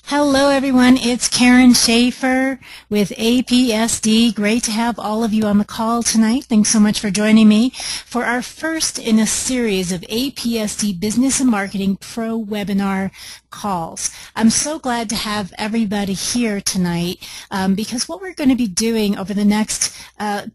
Hello everyone, it's Karen Schaefer with APSD. Great to have all of you on the call tonight. Thanks so much for joining me for our first in a series of APSD Business and Marketing Pro webinar calls. I'm so glad to have everybody here tonight because what we're going to be doing over the next,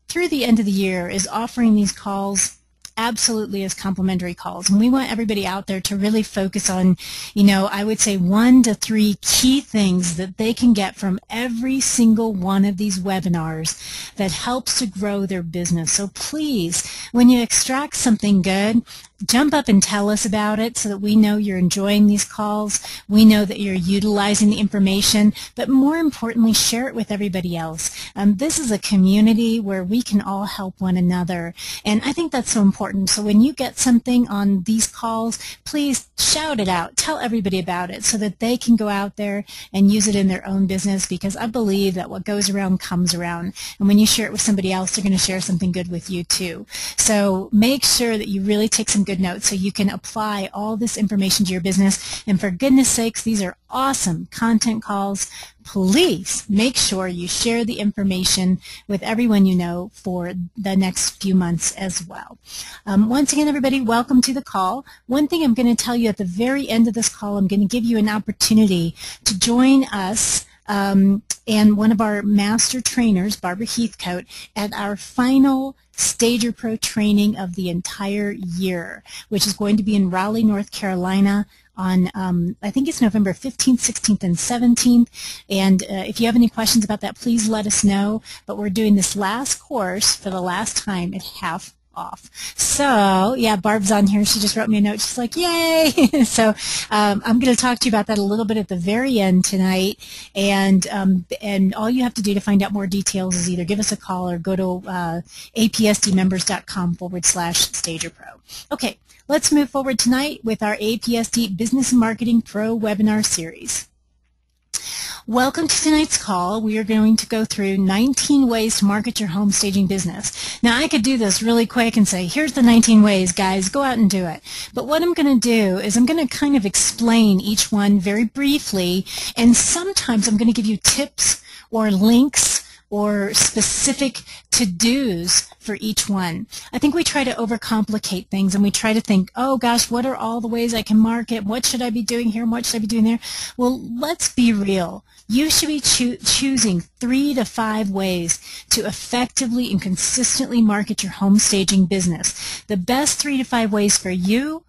through the end of the year, is offering these calls absolutely as complimentary calls. And we want everybody out there to really focus on, I would say 1 to 3 key things that they can get from every single one of these webinars that helps to grow their business. So please, when you extract something good, jump up and tell us about it so that we know you're enjoying these calls. We know that you're utilizing the information, but more importantly, share it with everybody else. This is a community where we can all help one another, and I think that's so important. So when you get something on these calls, please shout it out. Tell everybody about it so that they can go out there and use it in their own business, because I believe that what goes around comes around, and when you share it with somebody else, they're going to share something good with you too. So make sure that you really take some good notes so you can apply all this information to your business. And for goodness sakes, these are awesome content calls. Please make sure you share the information with everyone you know for the next few months as well. Once again, everybody, welcome to the call. One thing I'm going to tell you at the very end of this call, I'm going to give you an opportunity to join us and one of our master trainers, Barbara Heathcote, at our final Stager Pro training of the entire year, which is going to be in Raleigh, North Carolina on, I think it's November 15th, 16th, and 17th. And if you have any questions about that, please let us know. But we're doing this last course for the last time at half off. So, yeah, Barb's on here. She just wrote me a note. She's like, yay! So I'm going to talk to you about that a little bit at the very end tonight. And all you have to do to find out more details is either give us a call or go to apsdmembers.com/StagerPro. Okay, let's move forward tonight with our APSD Business and Marketing Pro webinar series. Welcome to tonight's call. We are going to go through 19 ways to market your home staging business. Now, I could do this really quick and say, here's the 19 ways, guys, go out and do it. But what I'm going to do is I'm going to kind of explain each one very briefly, and sometimes I'm going to give you tips or links or specific to-dos for each one. I think we try to overcomplicate things, and we try to think, oh gosh, what are all the ways I can market? What should I be doing here and what should I be doing there? Well, let's be real. You should be choosing 3 to 5 ways to effectively and consistently market your home staging business. The best 3 to 5 ways for you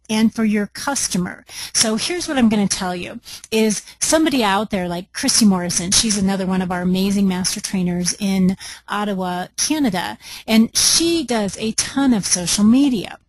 and for your customer. So here's what I'm going to tell you is somebody out there like Christy Morrison, she's another one of our amazing master trainers in Ottawa, Canada, and she does a ton of social media,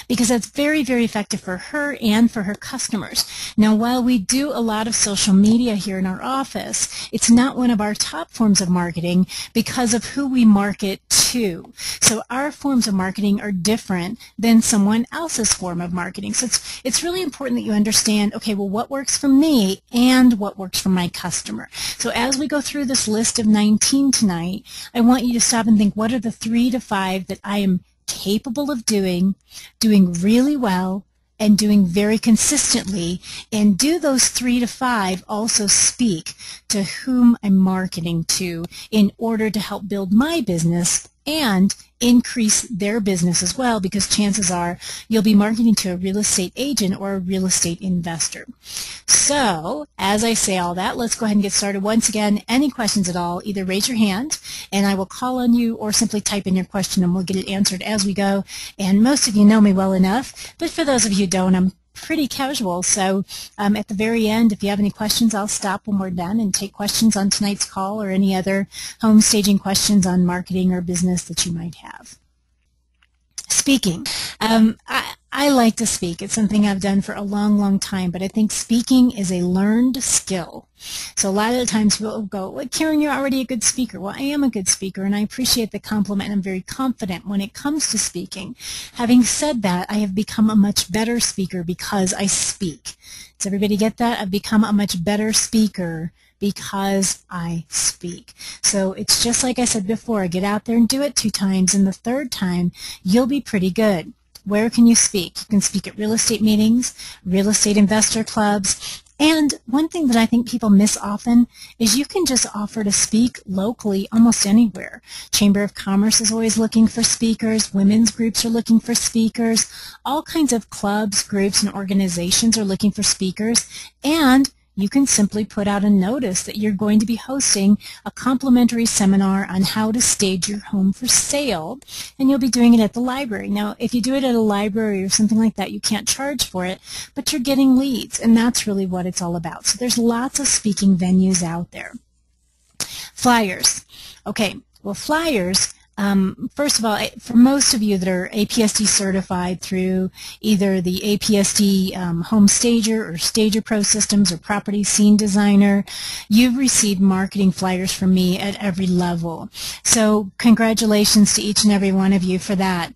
because that's very, very effective for her and for her customers. Now, while we do a lot of social media here in our office, it's not one of our top forms of marketing because of who we market to. So our forms of marketing are different than someone else's form of marketing. So it's really important that you understand, okay, well, what works for me and what works for my customer. So as we go through this list of 19 tonight, I want you to stop and think, what are the 3 to 5 that I am capable of doing really well, and doing very consistently, and do those 3 to 5 also speak to whom I'm marketing to in order to help build my business and increase their business as well, because chances are you'll be marketing to a real estate agent or a real estate investor. So, as I say all that, let's go ahead and get started. Once again, any questions at all, either raise your hand and I will call on you, or simply type in your question and we'll get it answered as we go. And most of you know me well enough, but for those of you who don't, I'm pretty casual. So at the very end, if you have any questions, I'll stop when we're done and take questions on tonight's call or any other home staging questions on marketing or business that you might have. Speaking. I like to speak. It's something I've done for a long, long time, but I think speaking is a learned skill. So a lot of the times people go, well, Karen, you're already a good speaker. Well, I am a good speaker, and I appreciate the compliment. I'm very confident when it comes to speaking. Having said that, I have become a much better speaker because I speak. Does everybody get that? I've become a much better speaker because I speak. So it's just like I said before, get out there and do it 2 times, and the 3rd time, you'll be pretty good. Where can you speak? You can speak at real estate meetings, real estate investor clubs, And one thing that I think people miss often is you can just offer to speak locally almost anywhere. Chamber of Commerce is always looking for speakers. Women's groups are looking for speakers. All kinds of clubs, groups, and organizations are looking for speakers. And you can simply put out a notice that you're going to be hosting a complimentary seminar on how to stage your home for sale, and you'll be doing it at the library. Now, if you do it at a library or something like that, you can't charge for it, but you're getting leads, and that's really what it's all about. So there's lots of speaking venues out there. Flyers. Okay, well, flyers, first of all, for most of you that are APSD certified through either the APSD Home Stager or Stager Pro Systems or Property Scene Designer, you've received marketing flyers from me at every level. So congratulations to each and every one of you for that.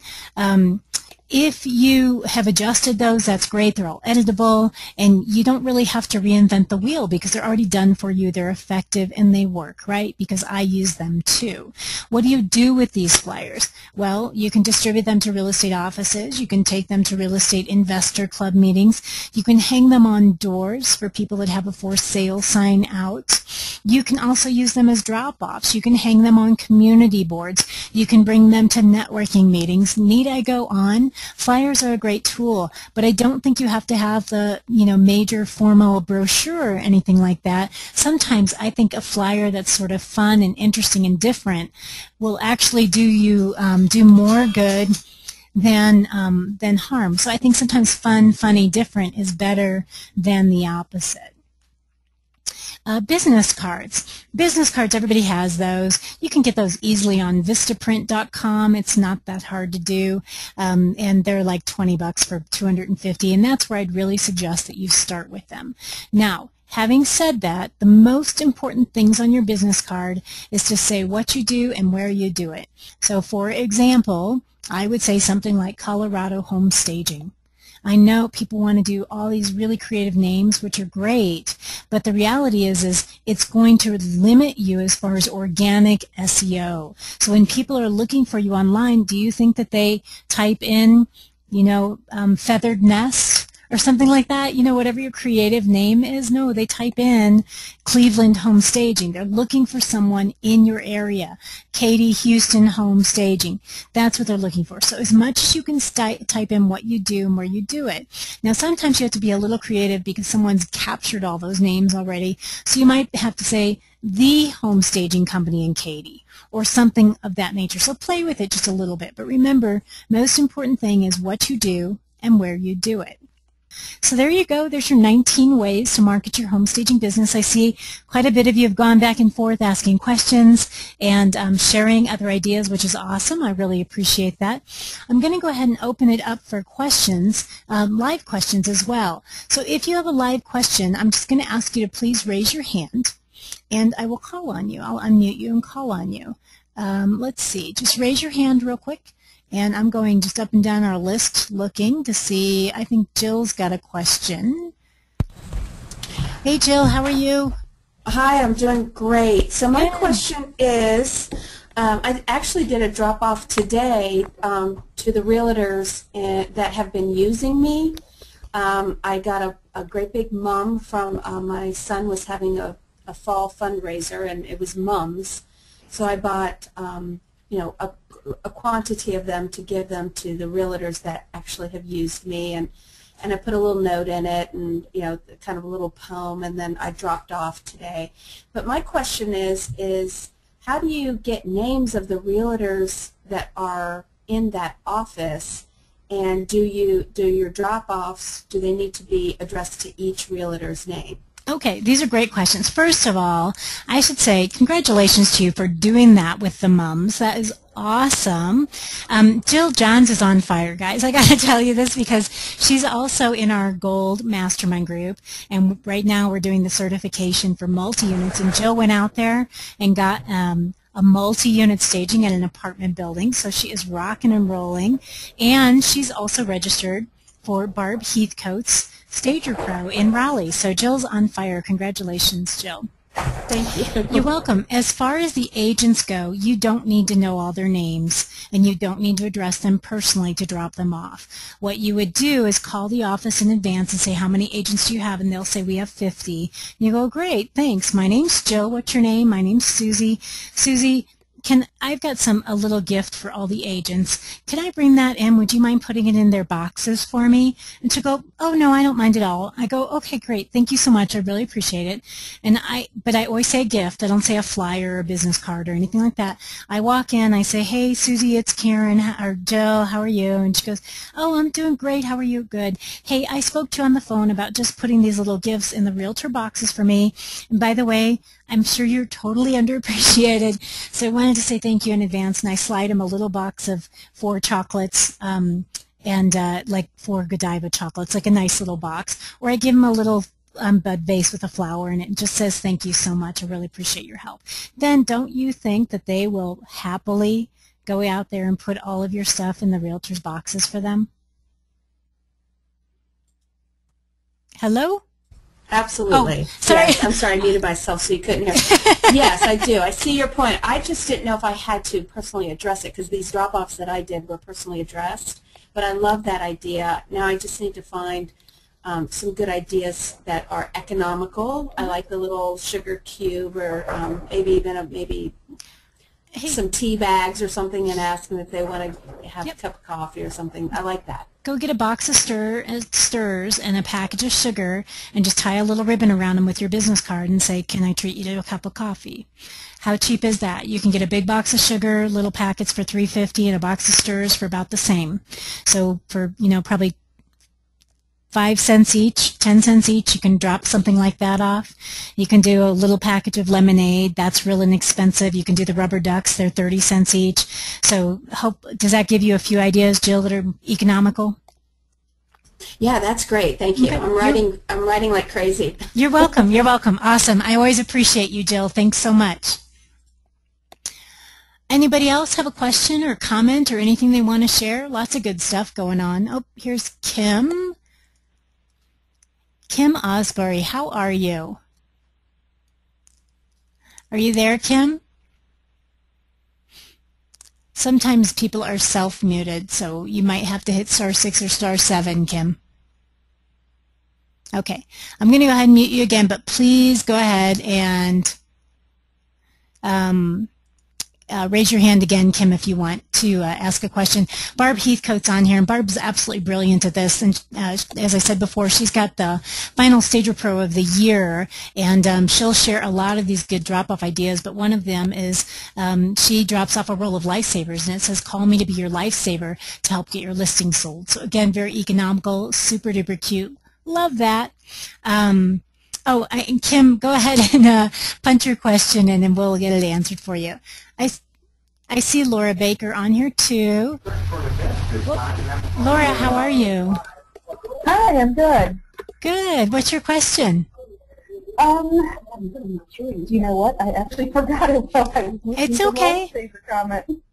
If you have adjusted those, that's great. They're all editable, and you don't really have to reinvent the wheel because they're already done for you. They're effective, and they work, right? Because I use them too. What do you do with these flyers? Well, you can distribute them to real estate offices. You can take them to real estate investor club meetings. You can hang them on doors for people that have a for sale sign out. You can also use them as drop-offs. You can hang them on community boards. You can bring them to networking meetings. Need I go on? Flyers are a great tool, but I don't think you have to have the, major formal brochure or anything like that. Sometimes I think a flyer that's sort of fun and interesting and different will actually do you do more good than harm. So I think sometimes fun, funny, different is better than the opposite. Business cards. Business cards, everybody has those. You can get those easily on vistaprint.com. It's not that hard to do, and they're like $20 for 250, and that's where I'd really suggest that you start with them. Now, having said that, the most important things on your business card is to say what you do and where you do it. So, for example, I would say something like Colorado Home Staging. I know people want to do all these really creative names, which are great, but the reality is it's going to limit you as far as organic SEO. So when people are looking for you online, do you think that they type in, feathered nest or something like that, whatever your creative name is? No, they type in Cleveland Home Staging. They're looking for someone in your area. Katie Houston Home Staging. That's what they're looking for. So as much as you can type in what you do and where you do it. Now sometimes you have to be a little creative because someone's captured all those names already. So you might have to say the Home Staging Company in Katy or something of that nature. So play with it just a little bit. But remember, most important thing is what you do and where you do it. So there you go. There's your 19 ways to market your home staging business. I see quite a bit of you have gone back and forth asking questions and sharing other ideas, which is awesome. I really appreciate that. I'm going to go ahead and open it up for questions, live questions as well. So if you have a live question, I'm just going to ask you to please raise your hand, and I will call on you. I'll unmute you and call on you. Let's see. Just raise your hand real quick. And I'm going just up and down our list looking to see. I think Jill's got a question. Hey, Jill, how are you? Hi, I'm doing great. So my question is, I actually did a drop-off today to the realtors that have been using me. I got a great big mum from my son was having a fall fundraiser, and it was mums. So I bought, a quantity of them to give them to the realtors that actually have used me, and I put a little note in it, and kind of a little poem, and then I dropped off today. But my question is how do you get names of the realtors that are in that office, and do your drop-offs, do they need to be addressed to each realtor's name? Okay, these are great questions. First of all, I should say congratulations to you for doing that with the mums. That is awesome. Jill Johns is on fire, guys. I got to tell you this because she's also in our Gold Mastermind group, and right now we're doing the certification for multi-units, and Jill went out there and got a multi-unit staging at an apartment building, so she is rocking and rolling, and she's also registered for Barb Heathcote's Stager Pro in Raleigh. So Jill's on fire. Congratulations, Jill. Thank you. You're welcome. As far as the agents go, you don't need to know all their names, and you don't need to address them personally to drop them off. What you would do is call the office in advance and say, how many agents do you have? And they'll say, we have 50. And you go, great, thanks. My name's Jill. What's your name? My name's Susie. Susie, I've got a little gift for all the agents. Can I bring that in? Would you mind putting it in their boxes for me? And she'll go, oh no, I don't mind at all. I go, okay, great. Thank you so much. I really appreciate it. But I always say a gift. I don't say a flyer or a business card or anything like that. I walk in, I say, hey, Susie, it's Karen, or Jill, how are you? And she goes, oh, I'm doing great. How are you? Good. Hey, I spoke to you on the phone about just putting these little gifts in the realtor boxes for me. And by the way, I'm sure you're totally underappreciated, so I wanted to say thank you in advance, and I slide him a little box of 4 chocolates, like 4 Godiva chocolates, like a nice little box, or I give him a little bud vase with a flower in it and just says thank you so much, I really appreciate your help. Then don't you think that they will happily go out there and put all of your stuff in the realtor's boxes for them? Hello? Absolutely. Oh, sorry. Yes, I'm sorry, I muted myself so you couldn't hear. Yes, I do. I see your point. I just didn't know if I had to personally address it because these drop-offs that I did were personally addressed. But I love that idea. Now I just need to find some good ideas that are economical. I like the little sugar cube, or maybe some tea bags or something, and ask them if they want to have a cup of coffee or something. I like that. Go get a box of stirs and a package of sugar and just tie a little ribbon around them with your business card and say, can I treat you to a cup of coffee? How cheap is that? You can get a big box of sugar, little packets for $3.50, and a box of stirs for about the same. So for, probably 5 cents each, 10 cents each, you can drop something like that off. You can do a little package of lemonade. That's real inexpensive. You can do the rubber ducks. They're 30 cents each. So does that give you a few ideas, Jill, that are economical? Yeah, that's great. Thank you. Okay. I'm writing like crazy. You're welcome. You're welcome. Awesome. I always appreciate you, Jill. Thanks so much. Anybody else have a question or comment or anything they want to share? Lots of good stuff going on. Oh, here's Kim. Kim Osbury, how are you? Are you there, Kim? Sometimes people are self-muted, so you might have to hit *6 or *7, Kim. Okay, I'm going to go ahead and mute you again, but please go ahead and raise your hand again, Kim, if you want to ask a question. Barb Heathcote's on here, and Barb's absolutely brilliant at this. And as I said before, she's got the final Stager Pro of the year, and she'll share a lot of these good drop-off ideas. But one of them is she drops off a roll of lifesavers, and it says, "Call me to be your lifesaver to help get your listing sold." So again, very economical, super duper cute. Love that. Kim, go ahead and punch your question, and then we'll get it answered for you. I see Laura Baker on here too. Laura, how are you? Hi, I'm good. Good. What's your question? You know what? I actually forgot it. It's okay.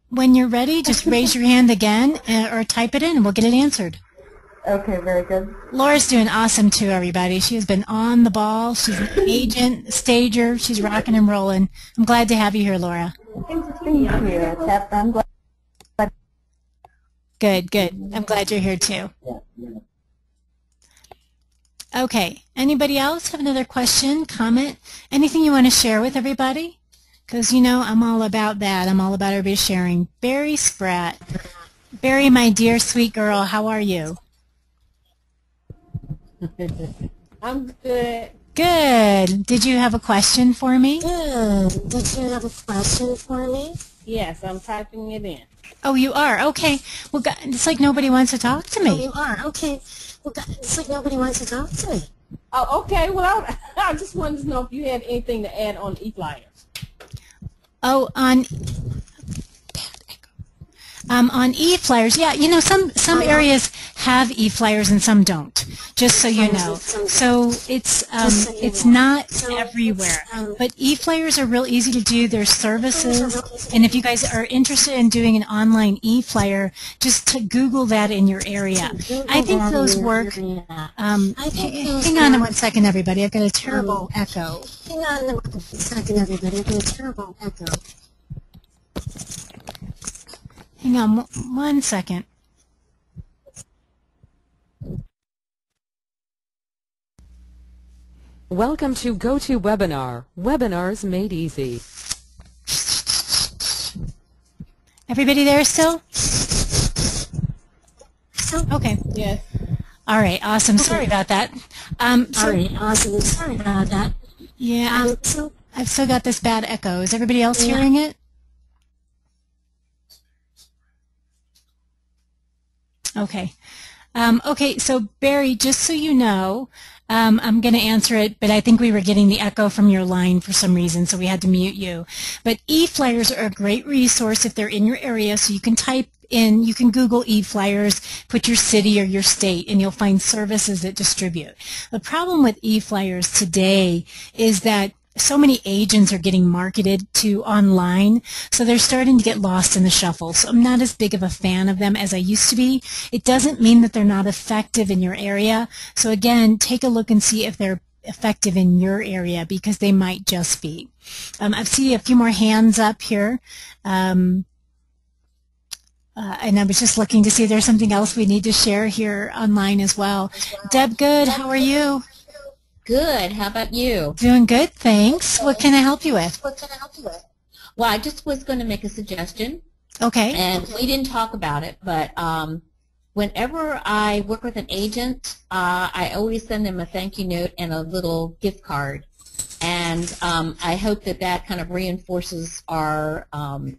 When you're ready, just raise your hand again or type it in, and we'll get it answered. Okay, very good. Laura's doing awesome too, everybody. She has been on the ball. She's an agent, stager. She's rocking and rolling. I'm glad to have you here, Laura. Thank you. I'm glad. Good, good. I'm glad you're here too. Okay. Anybody else have another question, comment, anything you want to share with everybody? Because, I'm all about that. I'm all about everybody sharing. Barry Spratt. Barry, my dear sweet girl, how are you? I'm good. Good. Did you have a question for me? Good. Did you have a question for me? Yes, I'm typing it in. Oh, you are? Okay. Well, it's like nobody wants to talk to me. Oh, you are? Okay. Well, it's like nobody wants to talk to me. Oh, okay. Well, I just wanted to know if you had anything to add on e-flyers. Oh, on e-flyers, yeah. Some areas have e-flyers and some don't, just so you know. So it's not everywhere. But e-flyers are real easy to do. There's services, and if you guys are interested in doing an online e-flyer, just to Google that in your area. I think those work. Hang on 1 second, everybody. I've got a terrible echo. Hang on 1 second, everybody. I've got a terrible echo. Hang on 1 second. Welcome to GoToWebinar, webinars made easy. Everybody there still? Okay. Yes. All right. Awesome. Sorry about that. Yeah. I've still got this bad echo. Is everybody else hearing it? Okay. Okay. So Barry, just so you know, I'm going to answer it, but I think we were getting the echo from your line for some reason, so we had to mute you. But e-flyers are a great resource if they're in your area, so you can type in, you can Google e-flyers, put your city or your state, and you'll find services that distribute. The problem with e-flyers today is that so many agents are getting marketed to online, so they're starting to get lost in the shuffle. So I'm not as big of a fan of them as I used to be. It doesn't mean that they're not effective in your area. So again, take a look and see if they're effective in your area, because they might just be. I see a few more hands up here. And I was just looking to see if there's something else we need to share here online as well. Deb, good. How are you? Good. How about you? Doing good, thanks. What can I help you with? Well, I just was going to make a suggestion. Okay. And we didn't talk about it, but whenever I work with an agent, I always send them a thank you note and a little gift card. And I hope that that kind of reinforces our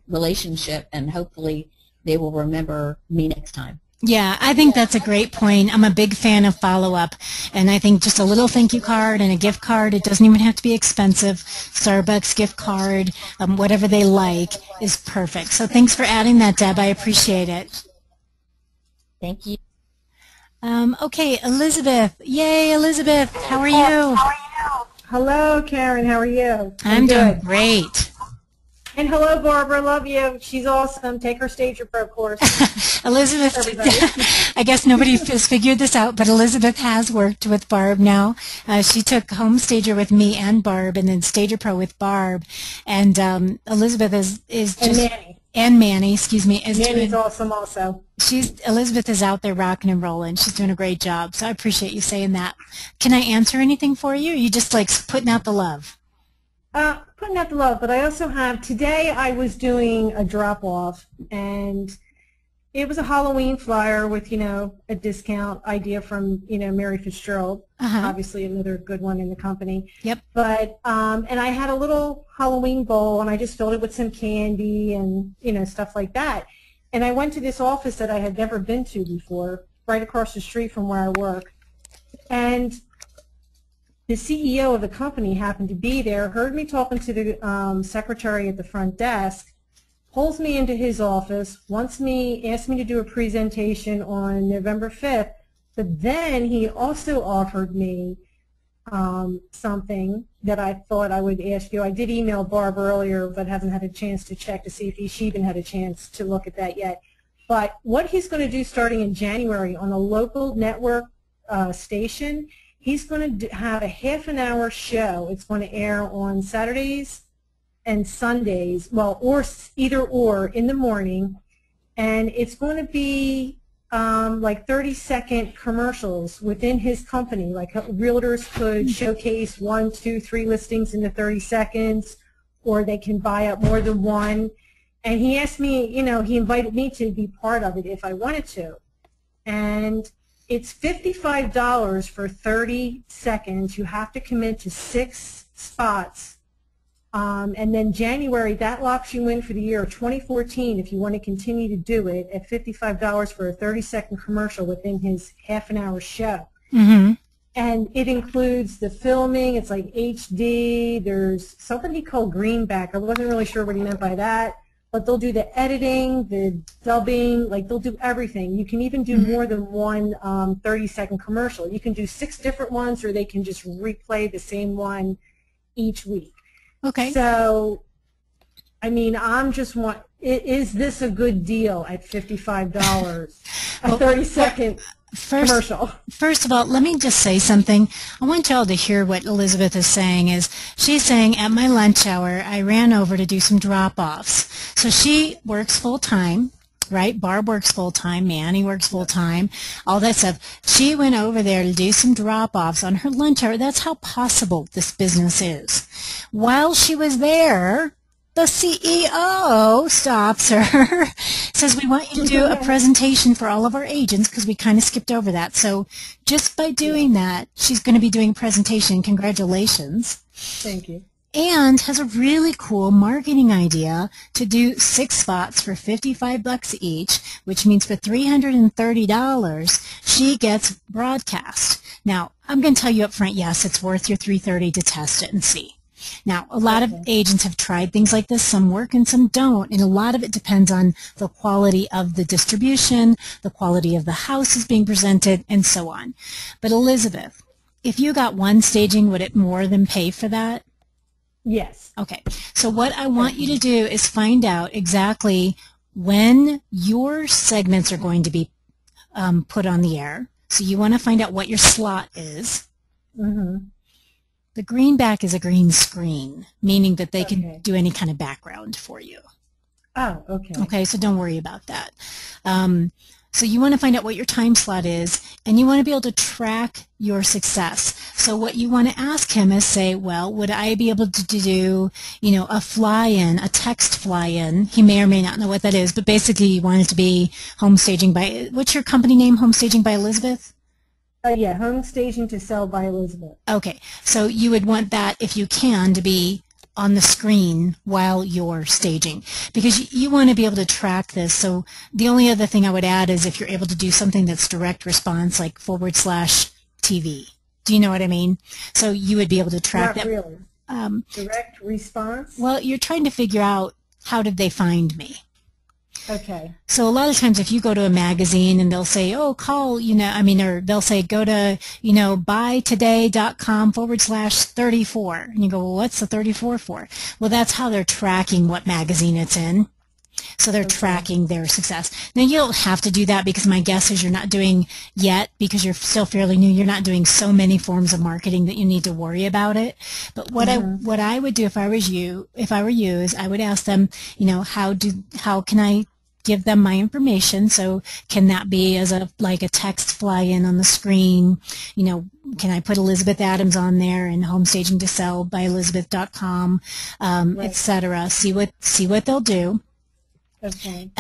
relationship, and hopefully they will remember me next time. Yeah, I think that's a great point. I'm a big fan of follow-up, and I think just a little thank you card and a gift card, it doesn't even have to be expensive. Starbucks gift card, whatever they like, is perfect. So thanks for adding that, Deb. I appreciate it. Thank you. Okay, Elizabeth. Yay, Elizabeth. How are you? Hello, Karen. How are you? I'm doing great. And hello, Barbara. Love you. She's awesome. Take her Stager Pro course. Elizabeth, I guess nobody has figured this out, but Elizabeth has worked with Barb now. She took Home Stager with me and Barb, and then Stager Pro with Barb. And Elizabeth is just... And Manny, excuse me. Manny's awesome also. Elizabeth is out there rocking and rolling. She's doing a great job, so I appreciate you saying that. Can I answer anything for you, or are you just like putting out the love? Putting out the love, but I also have, today I was doing a drop-off, and it was a Halloween flyer with, a discount idea from, Mary Fitzgerald, obviously another good one in the company. Yep. But, and I had a little Halloween bowl, and I just filled it with some candy and, stuff like that. And I went to this office that I had never been to before, right across the street from where I work. And the CEO of the company happened to be there, heard me talking to the secretary at the front desk, pulls me into his office, asked me to do a presentation on November 5th, but then he also offered me something that I thought I would ask you. I did email Barb earlier, but haven't had a chance to check to see if she even had a chance to look at that yet. But what he's going to do starting in January on a local network station, he's going to have a half-an-hour show. It's going to air on Saturdays and Sundays, well, or either or in the morning, and it's going to be like 30-second commercials within his company. Like realtors could showcase 1, 2, 3 listings in the 30 seconds, or they can buy up more than one. And he asked me, he invited me to be part of it if I wanted to. And it's $55 for 30 seconds. You have to commit to 6 spots. And then January, that locks you in for the year of 2014 if you want to continue to do it at $55 for a 30-second commercial within his half-an-hour show. Mm-hmm. And it includes the filming. It's like HD. There's something he called greenback. I wasn't really sure what he meant by that. but they'll do the editing, the dubbing, like they'll do everything. You can even do more than one 30-second commercial. You can do 6 different ones, or they can just replay the same one each week. Okay. So, I mean, is this a good deal at $55, a 30-second commercial? First of all, let me just say something. I want y'all to hear what Elizabeth is saying. She's saying, at my lunch hour, I ran over to do some drop-offs. So she works full-time, right? Barb works full-time, Manny works full-time, all that stuff. She went over there to do some drop-offs on her lunch hour. That's how possible this business is. While she was there, the CEO stops her, says, we want you to do a presentation for all of our agents, because we kind of skipped over that. So just by doing that, she's going to be doing a presentation. Congratulations. Thank you. And has a really cool marketing idea to do 6 spots for $55 each, which means for $330, she gets broadcast. Now, I'm going to tell you up front, yes, it's worth your $330 to test it and see. Now, a lot of agents have tried things like this. Some work and some don't, and a lot of it depends on the quality of the distribution, the quality of the houses being presented, and so on. But Elizabeth, if you got one staging, would it more than pay for that? Yes. Okay. So what I want you to do is find out exactly when your segments are going to be put on the air. So you want to find out what your slot is. Mm-hmm. The greenback is a green screen, meaning that they can do any kind of background for you. Oh, okay. Okay, so don't worry about that. So you want to find out what your time slot is, and you want to be able to track your success. So what you want to ask him is say, well, would I be able to do, a fly-in, a text fly-in? He may or may not know what that is, but basically you want it to be home staging by, what's your company name, Home Staging by Elizabeth? Yeah, Home Staging to Sell by Elizabeth. Okay, so you would want that, if you can, to be on the screen while you're staging, because you want to be able to track this. So the only other thing I would add is if you're able to do something that's direct response, like /TV. Do you know what I mean? So you would be able to track that. Not really. Direct response? Well, you're trying to figure out, how did they find me? Okay. So a lot of times if you go to a magazine and they'll say, oh, call, or they'll say, go to, buytoday.com/34. And you go, well, what's the 34 for? Well, that's how they're tracking what magazine it's in. So they're tracking their success. Now, you don't have to do that, because my guess is you're not doing yet, because you're still fairly new, you're not doing so many forms of marketing that you need to worry about it. But what I would do if I were you, is I would ask them, how can I give them my information? So can that be as like a text fly-in on the screen? Can I put Elizabeth Adams on there and Home Staging to Sell by Elizabeth.com, etc. See what they'll do. Okay.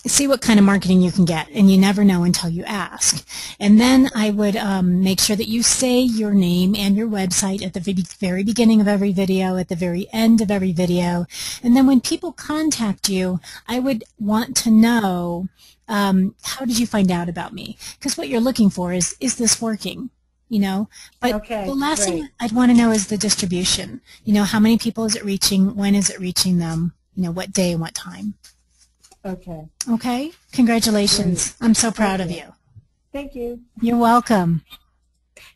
See what kind of marketing you can get, and you never know until you ask. And then I would make sure that you say your name and your website at the very beginning of every video, at the very end of every video. And then when people contact you, I would want to know, how did you find out about me? Because what you're looking for is this working? But the last thing I'd want to know is the distribution. How many people is it reaching? When is it reaching them? What day and what time? Okay. Okay? Congratulations. Great. I'm so proud of you. Thank you. You're welcome.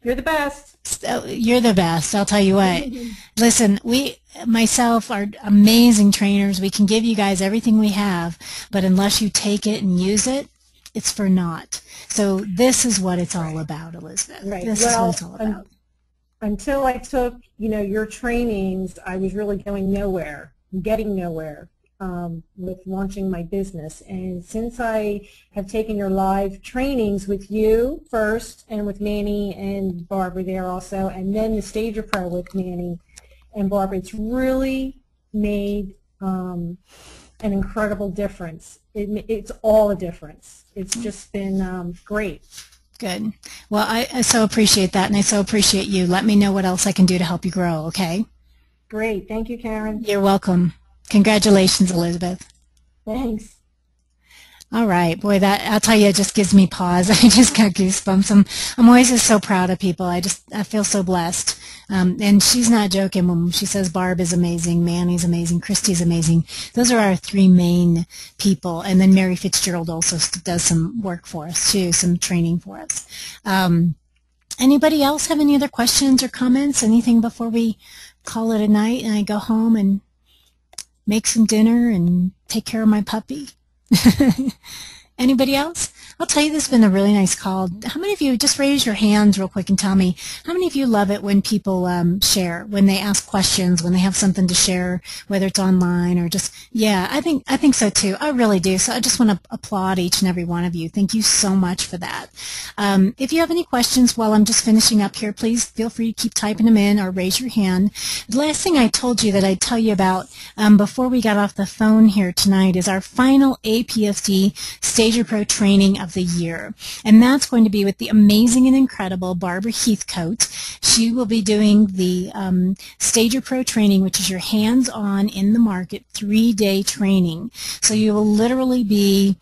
You're the best. You're the best, I'll tell you what. Listen, myself, are amazing trainers. We can give you guys everything we have, but unless you take it and use it, it's for naught. So this is what it's all about, Elizabeth. Right. This is what it's all about. Until I took, your trainings, I was really getting nowhere with launching my business. And since I have taken your live trainings with you first, and with Manny and Barbara there also, and then the Stager Pro with Manny and Barbara, it's really made an incredible difference. It's all a difference. It's just been great. Good. Well, I so appreciate that, and I so appreciate you. Let me know what else I can do to help you grow, okay? Great. Thank you, Karen. You're welcome. Congratulations, Elizabeth. Thanks. All right, boy, that I'll tell you, it just gives me pause. I just got goosebumps. I'm always just so proud of people. I feel so blessed. And she's not joking when she says Barb is amazing, Manny's amazing, Christy's amazing. Those are our three main people, and then Mary Fitzgerald also does some work for us too, some training for us. Anybody else have any other questions or comments? Anything before we call it a night and I go home and make some dinner and take care of my puppy? Anybody else? I'll tell you, this has been a really nice call. How many of you, just raise your hands real quick and tell me, how many of you love it when people share, when they ask questions, when they have something to share, whether it's online or just, yeah, I think so too. I really do. So I just want to applaud each and every one of you. Thank you so much for that. If you have any questions while I'm just finishing up here, please feel free to keep typing them in or raise your hand. The last thing I told you that I'd tell you about before we got off the phone here tonight is our final APSD Stager Pro training of the year, and that's going to be with the amazing and incredible Barbara Heathcote. She will be doing the Stager Pro training, which is your hands-on in the market 3-day training. So you will literally be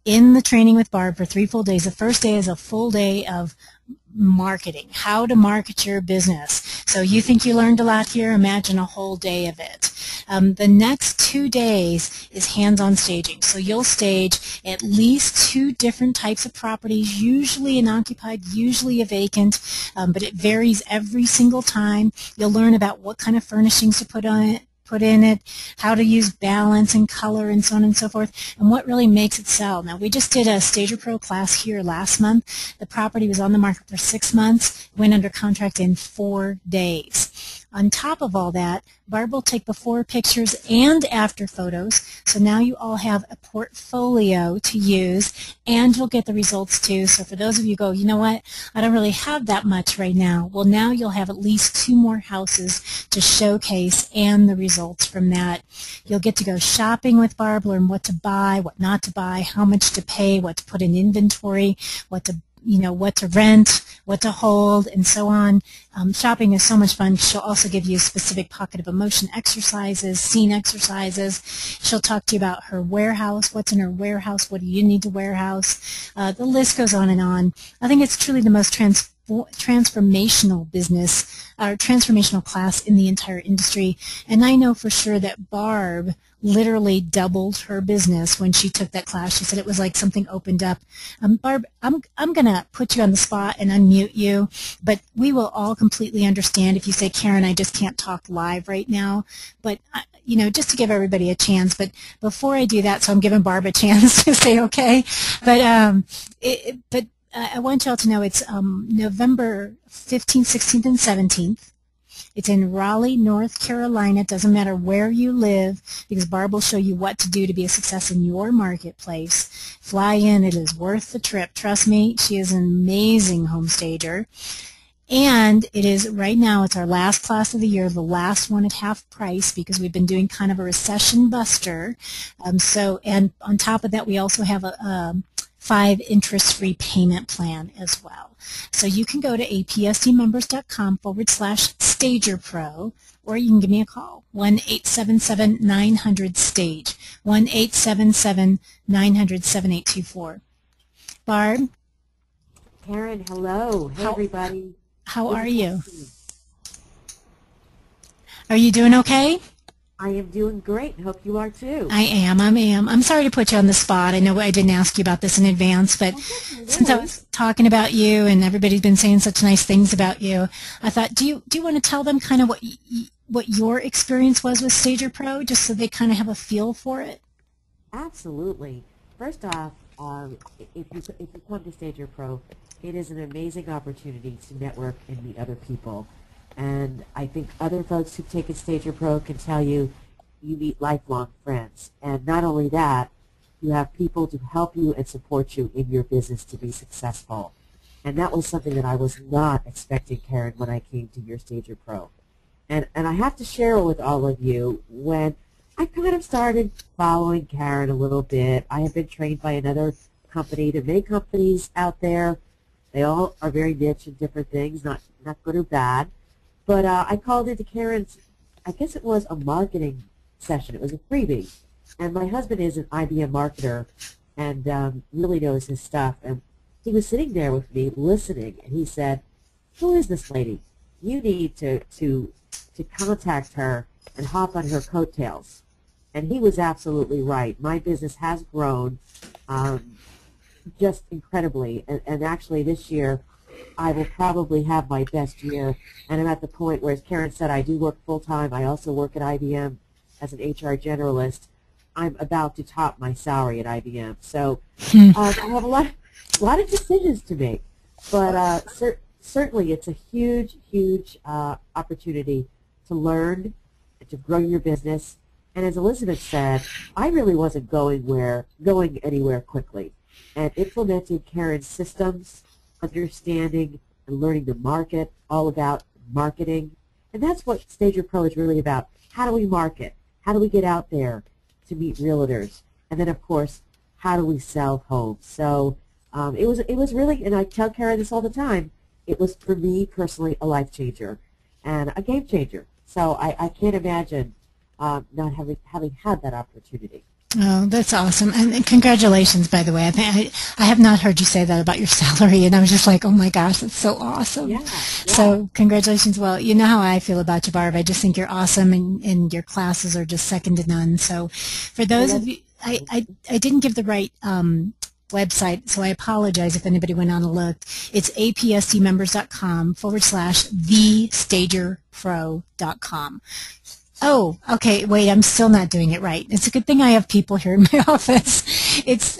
in the training with Barb for 3 full days. The first day is a full day of marketing, how to market your business. So you think you learned a lot here? Imagine a whole day of it. The next 2 days is hands-on staging. So you'll stage at least 2 different types of properties, usually an occupied, usually a vacant, but it varies every single time. You'll learn about what kind of furnishings to put in it, how to use balance and color and so on and so forth, and what really makes it sell. Now, we just did a Stager Pro class here last month. The property was on the market for 6 months, went under contract in 4 days. On top of all that, Barb will take before pictures and after photos, so now you all have a portfolio to use, and you'll get the results too. So for those of you who go, you know what, I don't really have that much right now, well, now you'll have at least 2 more houses to showcase and the results from that. You'll get to go shopping with Barb, learn what to buy, what not to buy, how much to pay, what to put in inventory, what to rent, what to hold, and so on. Shopping is so much fun. She'll also give you specific pocket of emotion exercises, scene exercises. She'll talk to you about her warehouse, what's in her warehouse, what do you need to warehouse. The list goes on and on. I think it's truly the most transformational business or transformational class in the entire industry, and I know for sure that Barb literally doubled her business when she took that class. She said it was like something opened up. Barb, I'm going to put you on the spot and unmute you, but we will all completely understand if you say, Karen, I just can't talk live right now, but just to give everybody a chance. But before I do that, so I'm giving Barb a chance to say okay, but I want y'all to know it's November 15th, 16th, and 17th. It's in Raleigh, North Carolina. It doesn't matter where you live, because Barb will show you what to do to be a success in your marketplace. Fly in. It is worth the trip. Trust me, she is an amazing home stager. And it is, right now, it's our last class of the year, the last one at half price, because we've been doing kind of a recession buster. And on top of that, we also have a 5 interest-free payment plan as well. So you can go to apsdmembers.com/StagerPro, or you can give me a call, 1-877-900-STAGE, 1-877-900-7824. Barb? Karen, hello. Hey, everybody. How are you? Are you doing okay? I am doing great. Hope you are too. I am. I'm sorry to put you on the spot. I know I didn't ask you about this in advance, but since I was talking about you and everybody's been saying such nice things about you, I thought, do you want to tell them kind of what your experience was with Stager Pro, just so they kind of have a feel for it? Absolutely. First off, if you come to Stager Pro, it is an amazing opportunity to network and meet other people. And I think other folks who've taken Stager Pro can tell you, you meet lifelong friends. And not only that, you have people to help you and support you in your business to be successful. And that was something that I was not expecting, Karen, when I came to your Stager Pro. And I have to share with all of you, when I kind of started following Karen a little bit, I have been trained by another company. There are many companies out there. They all are very niche in different things, not good or bad. But I called into Karen's, I guess it was a marketing session. It was a freebie. And my husband is an IBM marketer and really knows his stuff. And he was sitting there with me listening, and he said, "Who is this lady? You need to contact her and hop on her coattails." And he was absolutely right. My business has grown just incredibly, and actually this year I will probably have my best year, and I'm at the point where, as Karen said, I do work full-time. I also work at IBM as an HR generalist. I'm about to top my salary at IBM. So I have a lot of decisions to make, but certainly it's a huge, huge opportunity to learn, to grow your business. And as Elizabeth said, I really wasn't going anywhere quickly. And implementing Karen's systems, understanding and learning the market, all about marketing. And that's what Stager Pro is really about. How do we market? How do we get out there to meet realtors? And then, of course, how do we sell homes? So it was really, and I tell Karen this all the time, it was, for me personally, a life changer and a game changer. So I can't imagine not having had that opportunity. Oh, that's awesome. And congratulations, by the way. I have not heard you say that about your salary, and I was just like, oh my gosh, that's so awesome. Yeah. So congratulations. Well, you know how I feel about you, Barb. I just think you're awesome, and your classes are just second to none. So for those of you, I didn't give the right website, so I apologize if anybody went on and looked. It's apsdmembers.com/thestagerpro.com. Oh, okay, wait, I'm still not doing it right. It's a good thing I have people here in my office.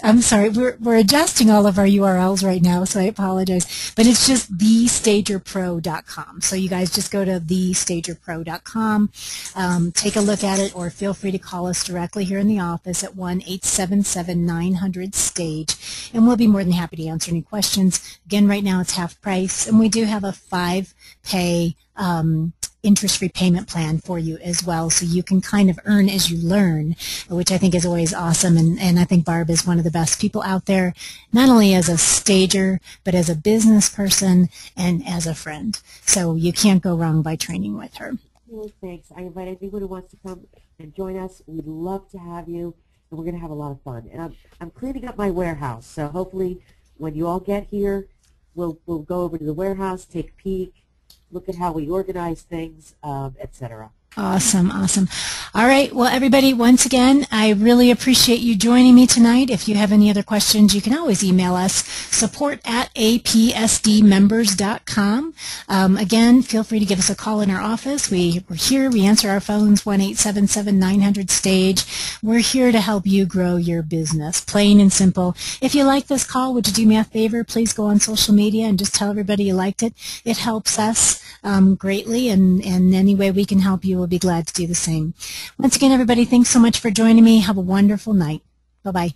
I'm sorry, we're adjusting all of our URLs right now, so I apologize. But it's just thestagerpro.com. So you guys just go to thestagerpro.com, take a look at it, or feel free to call us directly here in the office at 1-877-900-STAGE, and we'll be more than happy to answer any questions. Again, right now it's half price, and we do have a 5-pay interest repayment plan for you as well, so you can kind of earn as you learn, which I think is always awesome. And I think Barb is one of the best people out there, not only as a stager, but as a business person and as a friend. So you can't go wrong by training with her. Well, thanks. I invite anyone who wants to come and join us. We'd love to have you, and we're going to have a lot of fun. And I'm cleaning up my warehouse, so hopefully when you all get here, we'll go over to the warehouse, take a peek, look at how we organize things, etc. Awesome, awesome. All right, well, everybody, once again, I really appreciate you joining me tonight. If you have any other questions, you can always email us, support@apsdmembers.com. Again, feel free to give us a call in our office. We're here. We answer our phones, 1-877-900-STAGE. We're here to help you grow your business, plain and simple. If you like this call, would you do me a favor? Please go on social media and just tell everybody you liked it. It helps us greatly, and any way we can help you, we'll be glad to do the same. Once again, everybody, thanks so much for joining me. Have a wonderful night. Bye-bye.